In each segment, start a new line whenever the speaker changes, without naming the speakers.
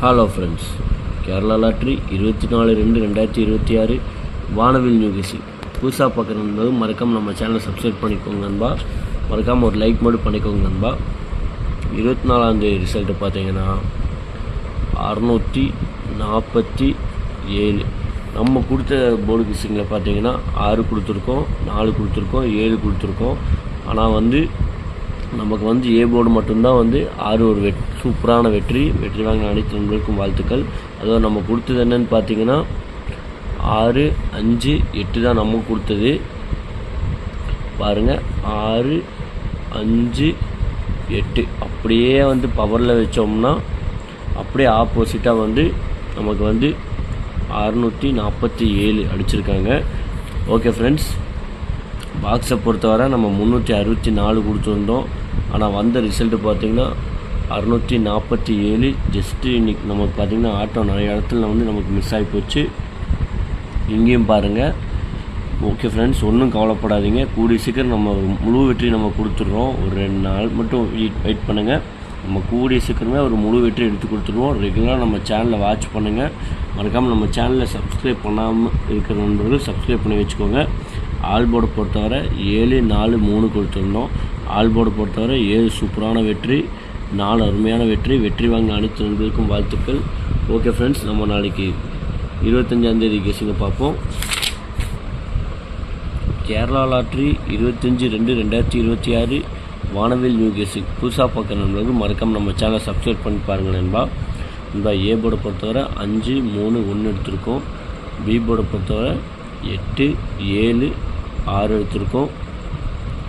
Hello friends, Kerala lottery 24/2/2026 வானவில் news புதுசாக பார்க்குறது மறக்காமல் நம்ம சேனலை சப்ஸ்கிரைப் பண்ணிக்கோங்க நண்பா. மறக்காமல் ஒரு லைக் மட்டும் பண்ணிக்கோங்க நண்பா. 24ஆம் ரிசல்ட்டு பார்த்தீங்கன்னா 647. நம்ம கொடுத்த போர்டு கிசிங்கில் பார்த்தீங்கன்னா 6 கொடுத்துருக்கோம், 4 கொடுத்துருக்கோம், 7 கொடுத்துருக்கோம். ஆனால் நமக்கு ஏ போர்டு மட்டும்தான் 6 ஒரு சூப்பரான வெற்றி வாங்கின அனைத்து நண்பர்களுக்கும் வாழ்த்துக்கள். அதாவது நம்ம கொடுத்தது என்னன்னு பார்த்தீங்கன்னா 6, 5, 8 தான் நம்ம கொடுத்தது. பாருங்கள், 6, 5, 8 அப்படியே பவரில் வச்சோம்னா அப்படியே ஆப்போசிட்டாக நமக்கு 647 அடிச்சிருக்காங்க. ஓகே ஃப்ரெண்ட்ஸ், பாக்ஸை பொறுத்தவரை நம்ம 364 கொடுத்துருந்தோம். ஆனால் வந்த ரிசல்ட்டு பார்த்திங்கன்னா 647. ஜஸ்ட்டு இன்றைக்கி நமக்கு பார்த்திங்கன்னா ஆட்டோ நிறைய இடத்துல நமக்கு மிஸ் ஆகி போச்சு. இங்கேயும் பாருங்கள். ஓகே ஃப்ரெண்ட்ஸ், ஒன்றும் கவலைப்படாதீங்க. கூடிய சீக்கிரம் நம்ம முழு வெற்றி நம்ம கொடுத்துட்றோம். ஒரு 2 நாள் மட்டும் வெயிட் பண்ணுங்கள். நம்ம கூடிய சீக்கிரமே ஒரு முழு வெற்றி எடுத்து கொடுத்துருவோம். ரெகுலராக நம்ம சேனலை வாட்ச் பண்ணுங்கள். மறக்காமல் நம்ம சேனலை சப்ஸ்கிரைப் பண்ணாமல் இருக்கிற நண்பர்கள் சப்ஸ்கிரைப் பண்ணி வச்சுக்கோங்க. ஆல் போர்டை பொறுத்தவரை 7, 4, 3 கொடுத்துருந்தோம். ஆல் போர்டை பொறுத்தவரை 7 சூப்பரான வெற்றி, 4 அருமையான வெற்றி வாங்கின அனைத்து நண்பர்களுக்கும் வாழ்த்துக்கள். ஓகே ஃப்ரெண்ட்ஸ், நம்ம நாளைக்கு 25ஆம் தேதி கெஸிங்க பார்ப்போம். கேரளா லாட்ரி 25/2/2026 வானவில் நியூ கெஸிங் புதுசாக பார்க்குற நண்பர்கள் மறக்காமல் நம்ம சேனலை சப்ஸ்கிரைப் பண்ணி பாருங்கள் நண்பா. ஏ போர்டை பொறுத்தவரை 5, 3, 1 எடுத்திருக்கோம். பி போர்டை பொறுத்தவரை 8, 7, 6 எடுத்திருக்கோம்.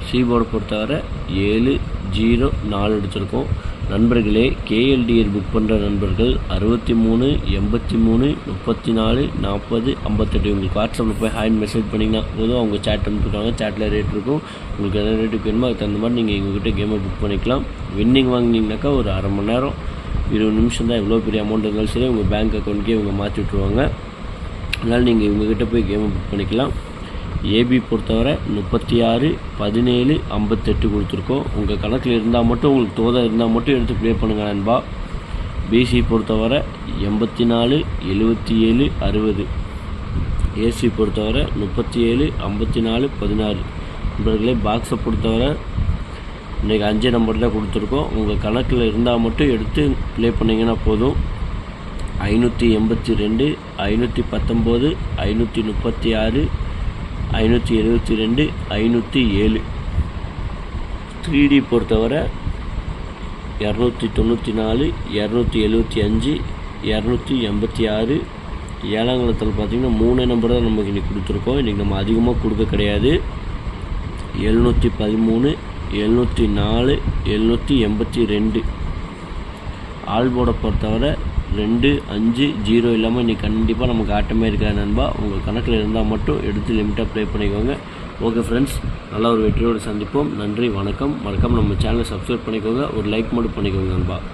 சி போர்டை பொறுத்தவரை 7, 0, 4 எடுத்திருக்கோம். நண்பர்களே, கேஎல்டிஆர் புக் பண்ணுற நண்பர்கள் 63, 83, 34, 40, 58 உங்களுக்கு வாட்ஸ்அப்பில் போய் ஹாய்னு மெசேஜ் பண்ணிங்கன்னா போதும். அவங்க சேட் அனுப்பிவிட்டாங்க. சேட்டில் ரேட் இருக்கும். உங்களுக்கு எந்த ரேட்டுக்கு வேணுமோ அதுக்கு தகுந்த மாதிரி நீங்கள் எங்கள்கிட்ட கேமை புக் பண்ணிக்கலாம். வின்னிங் வாங்கினீங்கனாக்கா ஒரு அரை மணி நேரம் 20 நிமிஷம் தான். எவ்வளோ பெரிய அமௌண்ட் இருந்தாலும் சரி உங்கள் பேங்க் அக்கௌண்ட்கே இவங்க மாற்றி விட்ருவாங்க. அதனால் நீங்கள் இவங்ககிட்ட போய் கேமை புக் பண்ணிக்கலாம். ஏபி பொறுத்தவரை 36, 17, 58 கொடுத்துருக்கோம். உங்கள் கணக்கில் இருந்தால் மட்டும், உங்களுக்கு தோதா இருந்தால் மட்டும் எடுத்து ப்ளே பண்ணுங்கள் நண்பா. பிசி பொறுத்தவரை 84, 77, 60. ஏசி பொறுத்தவரை 37, 54, 16. நண்பர்களே, பாக்ஸை பொறுத்தவரை இன்றைக்கி 5 நம்பர் தான் கொடுத்துருக்கோம். உங்கள் கணக்கில் இருந்தால் மட்டும் எடுத்து ப்ளே பண்ணிங்கன்னா போதும். 582, 519, 536, 572, 507. 3D பொறுத்தவரை 294, 275, 286. ஏழாங்கலத்தில் பார்த்திங்கன்னா 3 நம்பர் தான் நமக்கு இன்றைக்கி கொடுத்துருக்கோம். இன்றைக்கி நம்ம அதிகமாக கொடுக்க கிடையாது. 713, 704, 782. ஆல் போர்டை பொறுத்தவரை 2, 5, 0 இல்லாமல் இன்றைக்கி கண்டிப்பாக நமக்கு ஆட்டமே இருக்காது நண்பா. உங்கள் கணக்கில் இருந்தால் மட்டும் எடுத்து லிமிட்டாக ப்ளே பண்ணிக்கோங்க. ஓகே ஃப்ரெண்ட்ஸ், நல்ல ஒரு வெற்றியோடு சந்திப்போம். நன்றி, வணக்கம். மறக்காமல் நம்ம சேனலை சப்ஸ்கிரைப் பண்ணிக்கோங்க. ஒரு லைக் மட்டும் பண்ணிக்கோங்க நண்பா.